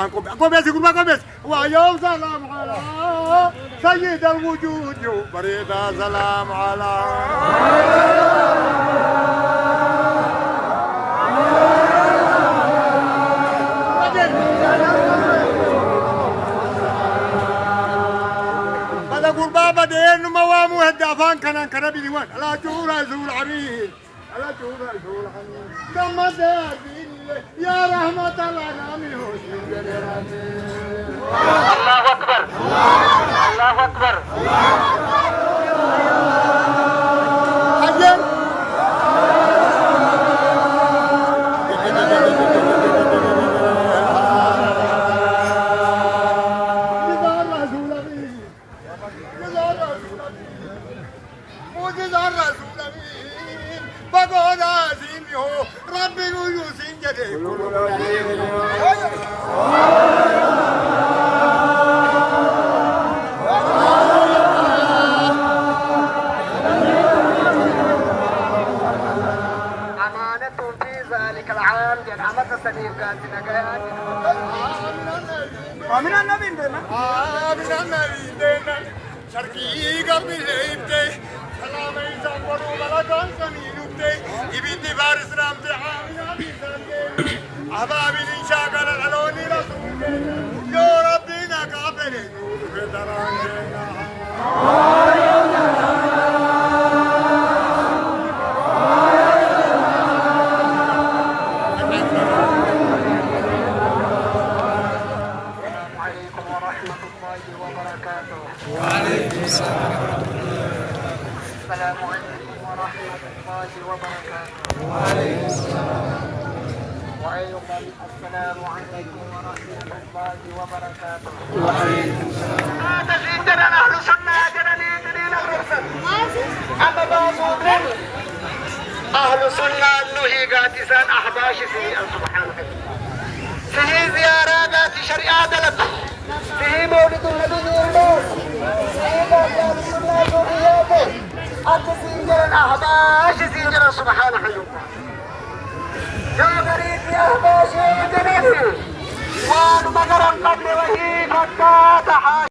أفان قبيس يقول ما قبيس ويوم سلام على سيد الوجود بريدة سلام على بابا دين موامو هدافان كان بيوان لا جورا زول عمين لا جورا زول عمين كما دين يا رحمة الله منه الله أكبر الله أكبر حجر آمين النبي دينا آمين النبي دينا شرقي قلبي ليبتي سلام إنسان ورو ملكان سمينوتي إبنتي فارس رامتي آمين النبي سنتي أحبابي لنشاقل العلوني رسولي يا ربي نقابلي نور في درانجينا وعليكم السلام السلام عليكم ورحمة الله وبركاته. وعليكم السلام وأيضا السلام عليكم ورحمة الله وبركاته. وعليكم السلام. هذا سيدنا أهل السنة جلالي دليل الرسل. أما بعضهم أهل السنة أنه قاتسان أحباش سيئا سبحانه. سيئ زيارات شريعة لك. سيئ مولد النبي الناس. سيئ قاتسان السنة ذرياته. أنت سيئا أحباش سيئا سبحانه. يا غريب يا باشا دنيا وان مغرم قبل وهي قد تحاش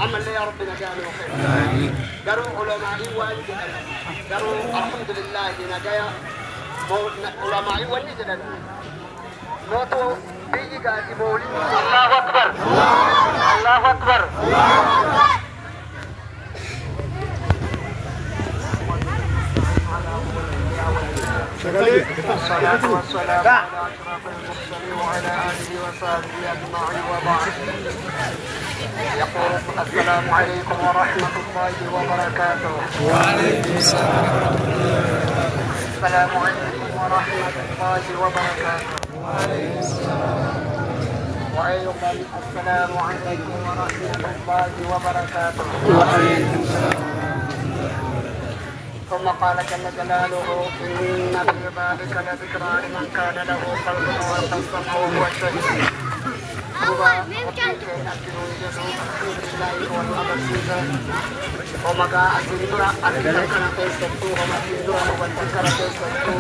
أما اللي يا ربنا قالوا خير قالوا علماء والد قالوا الحمد لله نجايا علماء والد موتوا بيجي قال يقول الله أكبر الله أكبر الصلاة والسلام على أشرف المرسلين وعلى آله وصحبه أجمعين وبعد يقول السلام عليكم ورحمة الله وبركاته. وعليكم السلام السلام عليكم ورحمة الله وبركاته. وعليكم السلام. وأيضا السلام عليكم ورحمة الله وبركاته. وعليكم السلام. ثم قال جل جلاله إن في ذلك لذكرى لمن كان له قلب وألقى السمع وهو الشهيد. ومكا أسندرا أسندرا تيسكتو وما أسندرا وبنتكرا تيسكتو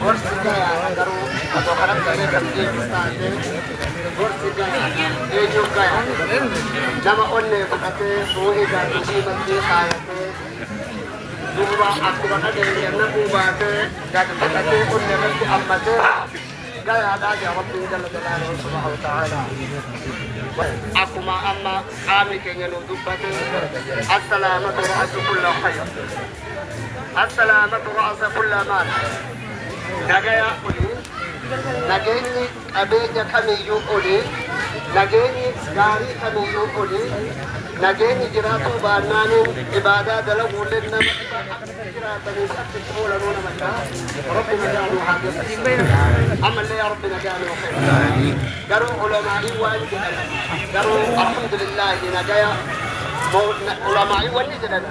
ورسكا يا درو أتوقعت كذا كذي مستعد ورسكا يجوكا لما أني بكتة سوي جاتي بدي خايته دوبا أكبر هذا اللي نبوباته جاتي بكتة أني بدي أمته قال هذا يا ربي جل جلاله سبحانه وتعالى أكما أما آمي كي ينودبته السلامة رأس كل خير السلامة رأس كل مال نجايا أولي نجيني أبيني كميو أولي نجيني غاري كميو أولي نجيني جراتو بانانو إبادة دلو لنا ربنا جعلوا حاجة أما اللي يا ربنا جعلوا خير قالوا علماء والد قالوا الحمد لله نجايا علماء والد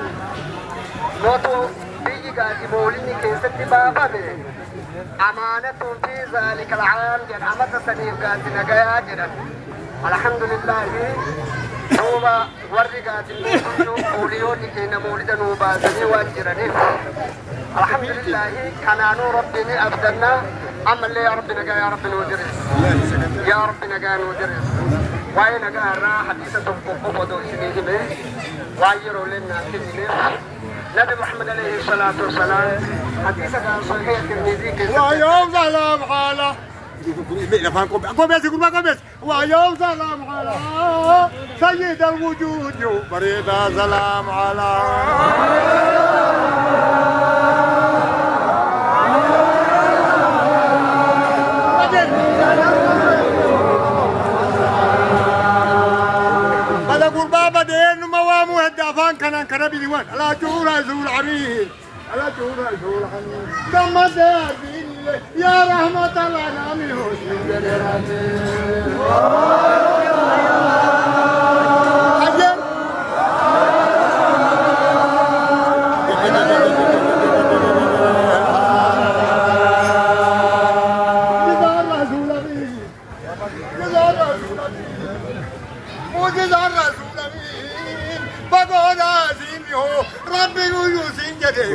موتوا بيجي قاتي موليني كيست بابا أمانة في ذلك العام جد أمت سنيف قاتي نقايا جدا الحمد لله نوبا ورّي قاتي موليوني كينا مولدا نوبا سني وانجرني الحمد لله كانانو ربني أبدلنا أما اللي يا رب نقا يا رب نودرس يا رب نقا نودرس واي نقا را حديثة تنفق ودو سنيه به وايرو لنا كذنه نبي محمد عليه الصلاة والسلام حديثة كان صحيح ترمذي ويوم سلام حاله ويوم سلام على سيد الوجود بريد سلام على بدأ قربا بدين موامو هدافان كان بيوان لا جورا زول عميل لا جورا زول عميل دم دابين يا رحمة الله نامي حسن جلالته حجر معجزة الرسول أمين بقول عظيم يهو ربي يوسين جدي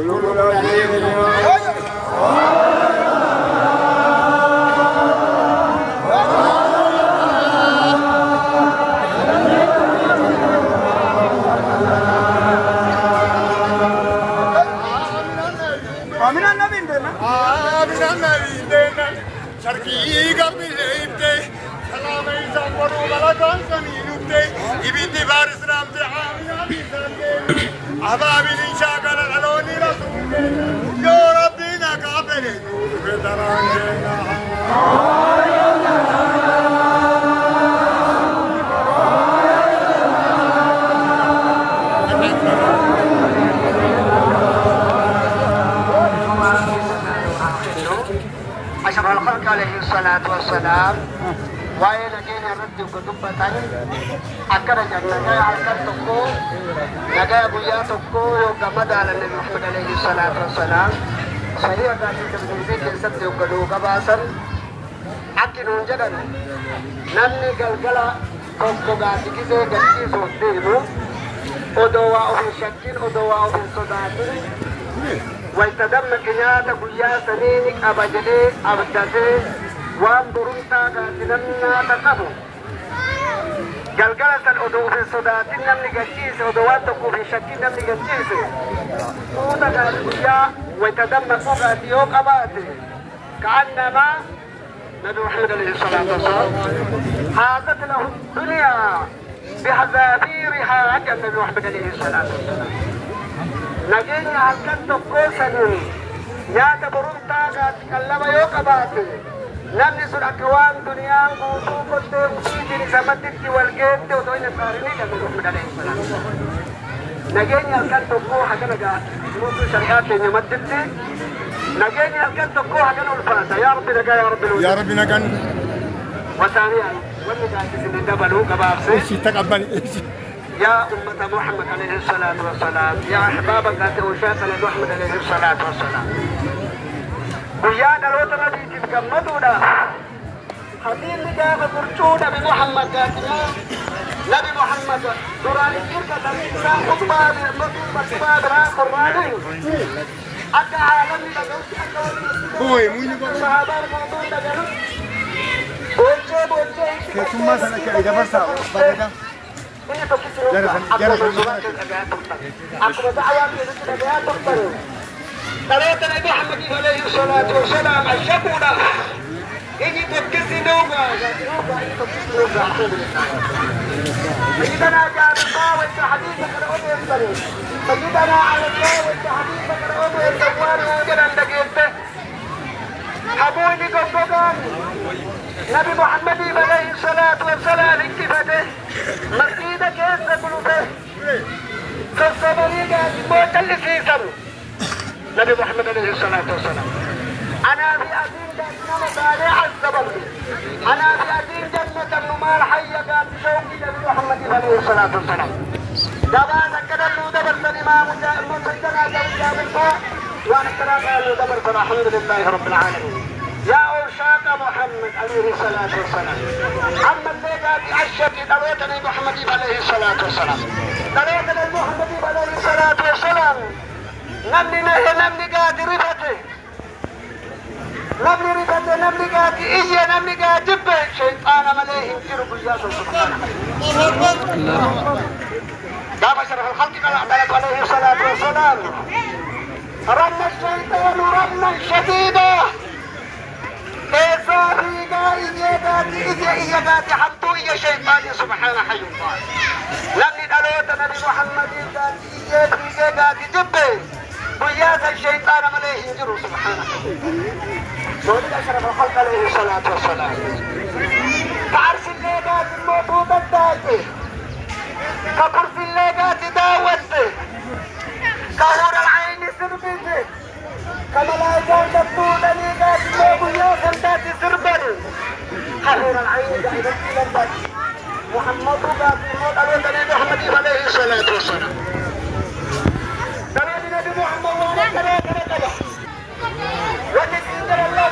آمين النبي دينا شرقي قلبي ليبتي سلام إنسان ورو ملكان سنينوتي إبنتي فارس رامتي عامنا بيسانتي أحبابي الإنشاء قال العلوني رسول يا ربي نقابل نور في درانجينا أشرف الخلق عليه الصلاة والسلام وين جينا رد وكتبة أكره جنة أكره تكو نجا بويا تكو يوكمد على النبي محمد عليه الصلاة والسلام صحيح قال تبديل جلسة وكدو كباسن أكنون جدًا نمني قلقلا تكو قاتي كده قتي صوتينو أدوا أو شكين أدوا أو صداتين ويتدم كنياتا كويا سنينك أبجدي أبدتي وان برونتا كاتنمنا تقبو قلقلة الأدو في الصداتين نمني قتيس أدوات تكو في شكين نمني قتيس أوتا كويا ويتدم كوكاتي يوك أباتي كأنما نبي محمد عليه الصلاة والسلام حازت له الدنيا بحذافيرها عند النبي محمد عليه الصلاة والسلام نجيني halkan tokko sanii nyaata buruntaa kallama yoo qabaate namni sun akka waan duniyaan guutuu kottee usiitiin isa madditti wal geette otoo hin saarinii kan nuuf midhaneessan. Nageenyi halkan tokko hagana guutuu shari'aa keenya madditti nageenyi halkan tokko hagana ulfaata yaa rabbi nagaa yaa rabbi يا ربي نقن وثانيا واللي قاعد تدبلوا كبابسي تقبل يا أمة محمد عليه الصلاة والسلام يا أحبابك أتوشاكنا محمد عليه الصلاة والسلام ويانا الوطن الذي تتكمدونا حديث جاب برشونا بمحمد قاتنا نبي محمد دراني كيركا تنسى خطبة مكتوبة راس الراني أكا عالمي لقوتي هو يموني صحابة الموضوع لقلت بوجه ثم سنة كأيدا فرصة بدأ ini to kisi aku berdakwah di negara dokter. Kalau Nabi Muhammad alaihi salatu wasalam asyabuna ini to kisi doga ini to kisi doga سيدنا جاب القاوي حديثك الأبي الصريح سيدنا على القاوي حديثك الأبي الجوار وجدا دقيقته حبوني قبقان نبي محمد عليه الصلاة والسلام انتفته مسجد كيس قلوبه كالصبرية موت اللي في سنو نبي محمد عليه الصلاة والسلام أنا في أدين جنة مطالع الزبر أنا في أدين جنة النمال حية قاد شوقي نبي محمد عليه الصلاة والسلام دبا ذكر اللو دبر الإمام سيدنا جاب الفاء وانا الكلام قالوا دبرت الحمد لله رب العالمين. يا أوشاك محمد عليه الصلاة والسلام. أما اللي قاعد يعشق دلوتني محمد عليه الصلاة والسلام. دلوتني محمد عليه الصلاة والسلام. نمني قاعد رفته. نمني قاعد إجي نمني قاعد جبه شيطان مليه ينكر بياته سبحانه. يا بشر الخلق قال عليه الصلاة والسلام. رن الشيطان رنا شديدا. إيجادي حمدو إيا شيطان سبحانه حي الله. لمن ألوت نبي محمد إيجادي جبه بياس الشيطان مليه ينجر سبحانه. سولي أشرف الخلق عليه الصلاة والسلام. كعرش الليقات الموجودة الدائمة ككرسي الليقات داوته كهور العين سربته كملايكان دبونا ليقات موبيا سلطات سربر كهور العين دائما سلطات محمد قاتل موت أبو محمد عليه الصلاة والسلام. دليل نبي محمد وانا كذا وتسير الله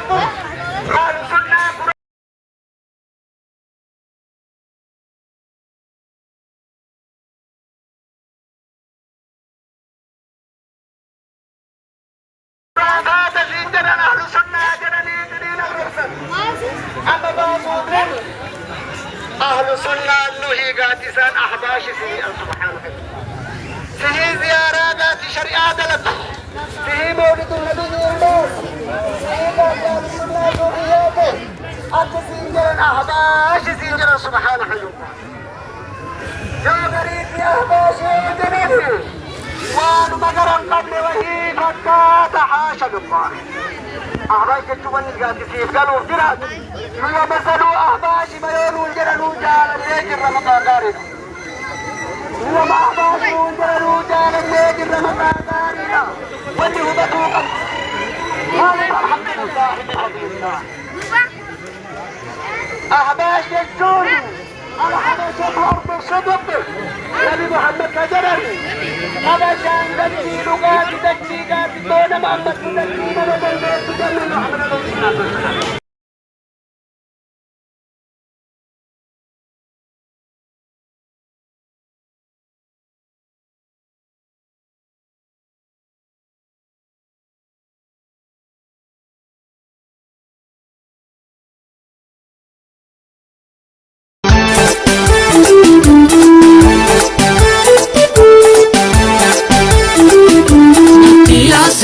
قال سنة هذا في جنان أهل سنة جناني دليل الرسل. أما بعضهم أهل سنة أنه قاتسان أحباش سيئا سبحانه. فيه زيارات شريعة لك فيه مولد النبي الله فيه قاتل سنة ذرياته أنت سيجرا أحباش سيجرا سبحانه حيوما. يا غريب يا أحباش يا جريبي وأنا مقرا قبل وهي فتاة حاشا بالله. أحباش تشوفني قاتسين قالوا جرات يا مسلوا أحباش ما يقولوا جرلوا جالا يجر مقاقارنا هو ما أحباش جرلوا جالا يجر مقاقارنا واللي هو بطوقا هذا الحمد لله بفضل الله. أحباش يجون الحبشة أرض الصدق نبي محمد كجرني حبشان دجي لغاتي دجي قاتي دون محمد تدجي ونبي تجمل محمد عليه الصلاة والسلام. As